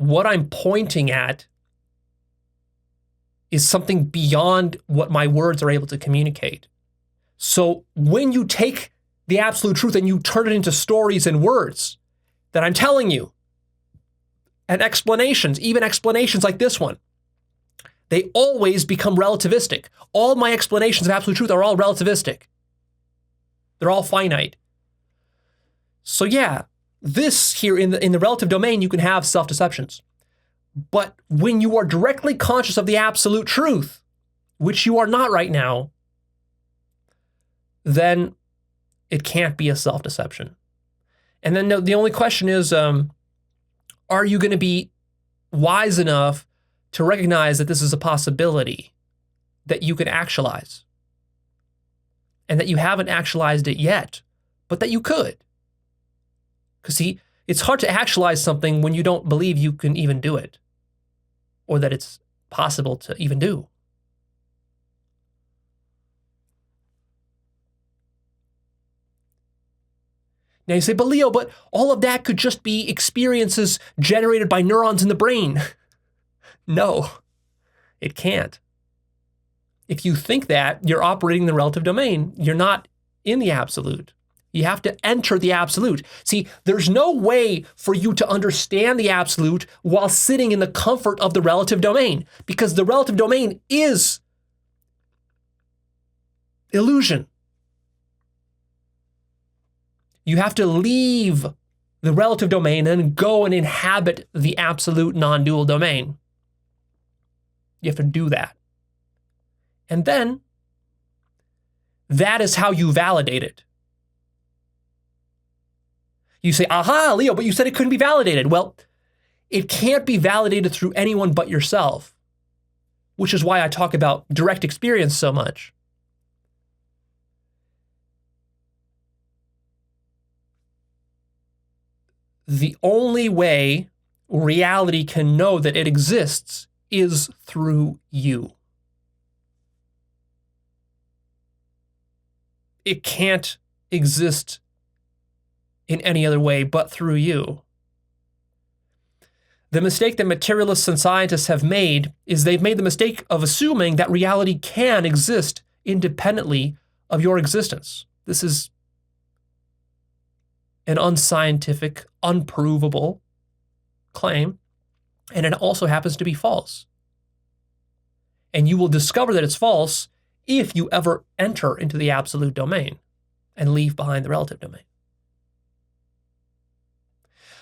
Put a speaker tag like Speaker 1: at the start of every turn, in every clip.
Speaker 1: what I'm pointing at is something beyond what my words are able to communicate. So when you take the absolute truth and you turn it into stories and words that I'm telling you, and explanations, even explanations like this one, they always become relativistic. All my explanations of absolute truth are all relativistic. They're all finite. So yeah, this here in the relative domain, you can have self-deceptions. But when you are directly conscious of the absolute truth, which you are not right now, then it can't be a self-deception. And then the only question is, are you going to be wise enough to recognize that this is a possibility that you can actualize? And that you haven't actualized it yet, but that you could. Because see, it's hard to actualize something when you don't believe you can even do it, or that it's possible to even do. Now you say, but Leo, but all of that could just be experiences generated by neurons in the brain. No, it can't. If you think that, you're operating in the relative domain. You're not in the absolute. You have to enter the absolute. See, there's no way for you to understand the absolute while sitting in the comfort of the relative domain, because the relative domain is illusion. You have to leave the relative domain and go and inhabit the absolute non-dual domain. You have to do that. And then that is how you validate it. You say, aha, Leo, but you said it couldn't be validated. Well, it can't be validated through anyone but yourself, which is why I talk about direct experience so much. The only way reality can know that it exists is through you. It can't exist in any other way but through you. The mistake that materialists and scientists have made is they've made the mistake of assuming that reality can exist independently of your existence. This is an unscientific, unprovable claim, and it also happens to be false. And you will discover that it's false if you ever enter into the absolute domain and leave behind the relative domain.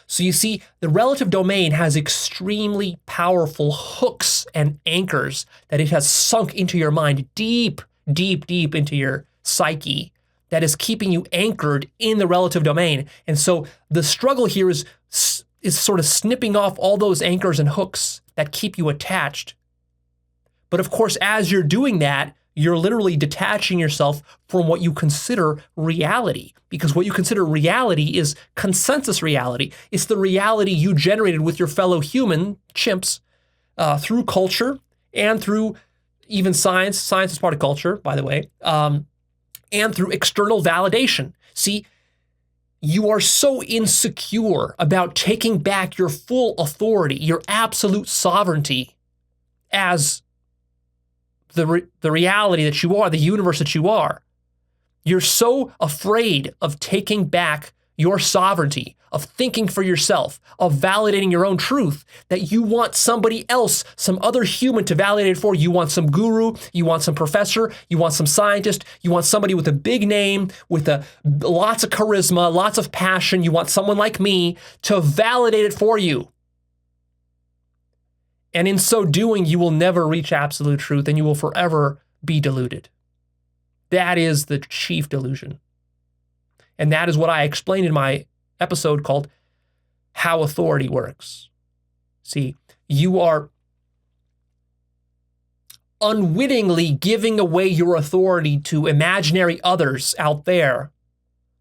Speaker 1: So you see, the relative domain has extremely powerful hooks and anchors that it has sunk into your mind, deep, deep, deep into your psyche, that is keeping you anchored in the relative domain. And so the struggle here is sort of snipping off all those anchors and hooks that keep you attached. But of course, as you're doing that, you're literally detaching yourself from what you consider reality, because what you consider reality is consensus reality. It's the reality you generated with your fellow human chimps through culture and through even science. Science is part of culture, by the way, and through external validation. See, you are so insecure about taking back your full authority, your absolute sovereignty as the reality that you are, the universe that you are. You're so afraid of taking back your sovereignty, of thinking for yourself, of validating your own truth, that you want somebody else, some other human to validate it for you. You want some guru, you want some professor, you want some scientist, you want somebody with a big name, with lots of charisma, lots of passion. You want someone like me to validate it for you. And in so doing, you will never reach absolute truth and you will forever be deluded. That is the chief delusion. And that is what I explained in my episode called How Authority Works. See, you are unwittingly giving away your authority to imaginary others out there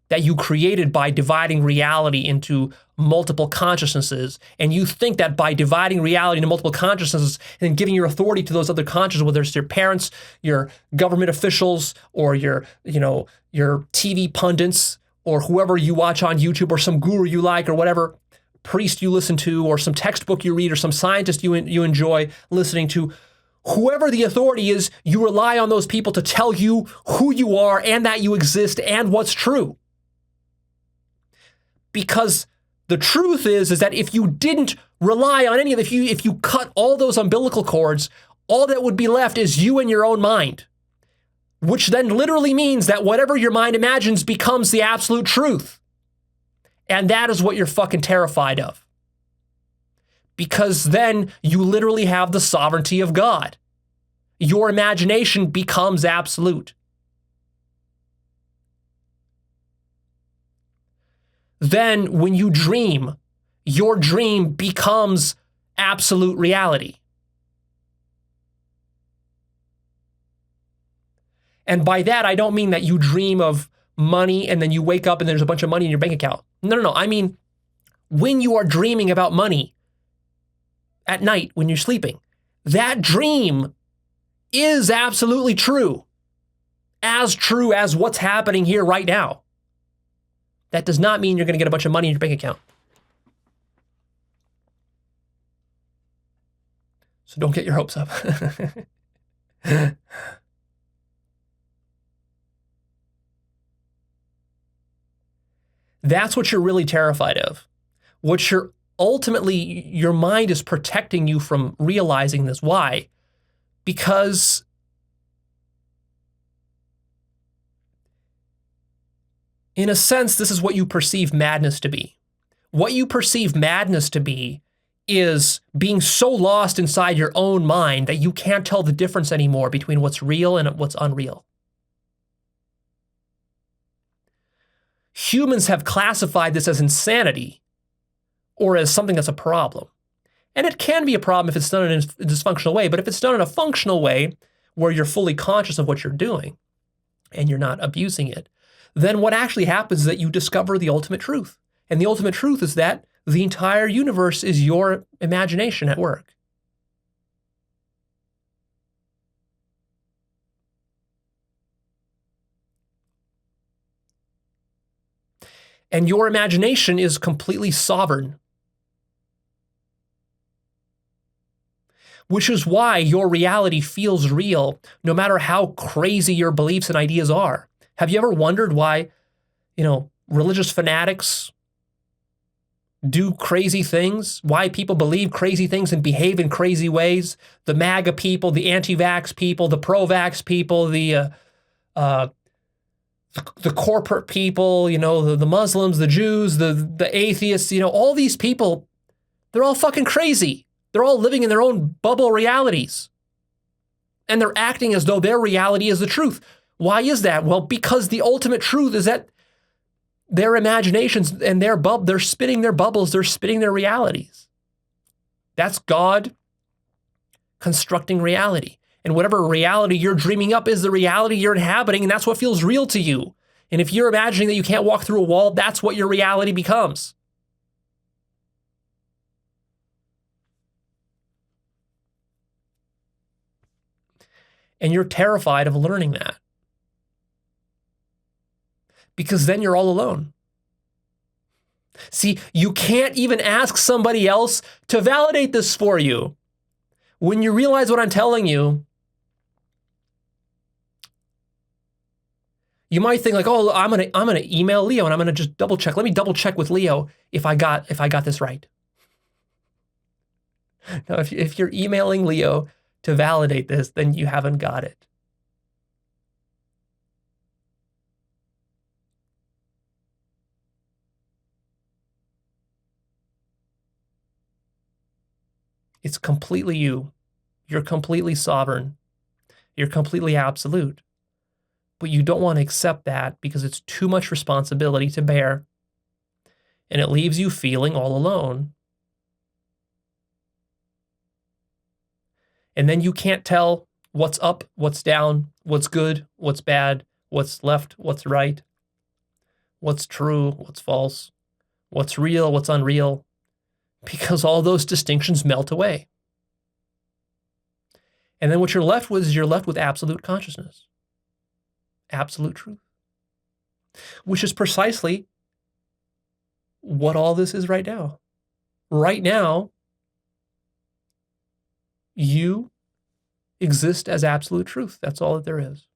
Speaker 1: that you created by dividing reality into multiple consciousnesses. And you think that by dividing reality into multiple consciousnesses and giving your authority to those other consciousnesses, whether it's your parents, your government officials, or your TV pundits, or whoever you watch on YouTube, or some guru you like, or whatever priest you listen to, or some textbook you read, or some scientist you enjoy listening to, whoever the authority is, you rely on those people to tell you who you are and that you exist and what's true. Because the truth is that if you didn't rely on any of it, if you cut all those umbilical cords, all that would be left is you and your own mind, which then literally means that whatever your mind imagines becomes the absolute truth. And that is what you're fucking terrified of. Because then you literally have the sovereignty of God. Your imagination becomes absolute. Then when you dream, your dream becomes absolute reality. And by that, I don't mean that you dream of money and then you wake up and there's a bunch of money in your bank account. No. I mean, when you are dreaming about money at night when you're sleeping, that dream is absolutely true as what's happening here right now. That does not mean you're going to get a bunch of money in your bank account. So don't get your hopes up. That's what you're really terrified of. What you're ultimately, your mind is protecting you from realizing this. Why? Because in a sense, this is what you perceive madness to be. What you perceive madness to be is being so lost inside your own mind that you can't tell the difference anymore between what's real and what's unreal. Humans have classified this as insanity or as something that's a problem. And it can be a problem if it's done in a dysfunctional way, but if it's done in a functional way where you're fully conscious of what you're doing and you're not abusing it, then what actually happens is that you discover the ultimate truth. And the ultimate truth is that the entire universe is your imagination at work. And your imagination is completely sovereign. Which is why your reality feels real, no matter how crazy your beliefs and ideas are. Have you ever wondered why, religious fanatics do crazy things? Why people believe crazy things and behave in crazy ways? The MAGA people, the anti-vax people, the pro-vax people, the corporate people, the Muslims, the Jews, the atheists, all these people, they're all fucking crazy. They're all living in their own bubble realities. And they're acting as though their reality is the truth. Why is that? Well, because the ultimate truth is that their imaginations and they're spinning their bubbles, they're spinning their realities. That's God constructing reality. And whatever reality you're dreaming up is the reality you're inhabiting, and that's what feels real to you. And if you're imagining that you can't walk through a wall, that's what your reality becomes. And you're terrified of learning that. Because then you're all alone. See, you can't even ask somebody else to validate this for you. When you realize what I'm telling you, you might think like, oh, I'm gonna email Leo and I'm gonna just double check. Let me double check with Leo if I got this right. Now, if you're emailing Leo to validate this, then you haven't got it. It's completely you. You're completely sovereign. You're completely absolute. But you don't want to accept that because it's too much responsibility to bear. And it leaves you feeling all alone. And then you can't tell what's up, what's down, what's good, what's bad, what's left, what's right, what's true, what's false, what's real, what's unreal, because all those distinctions melt away. And then what you're left with is you're left with absolute consciousness, absolute truth, which is precisely what all this is right now. Right now, you exist as absolute truth. That's all that there is.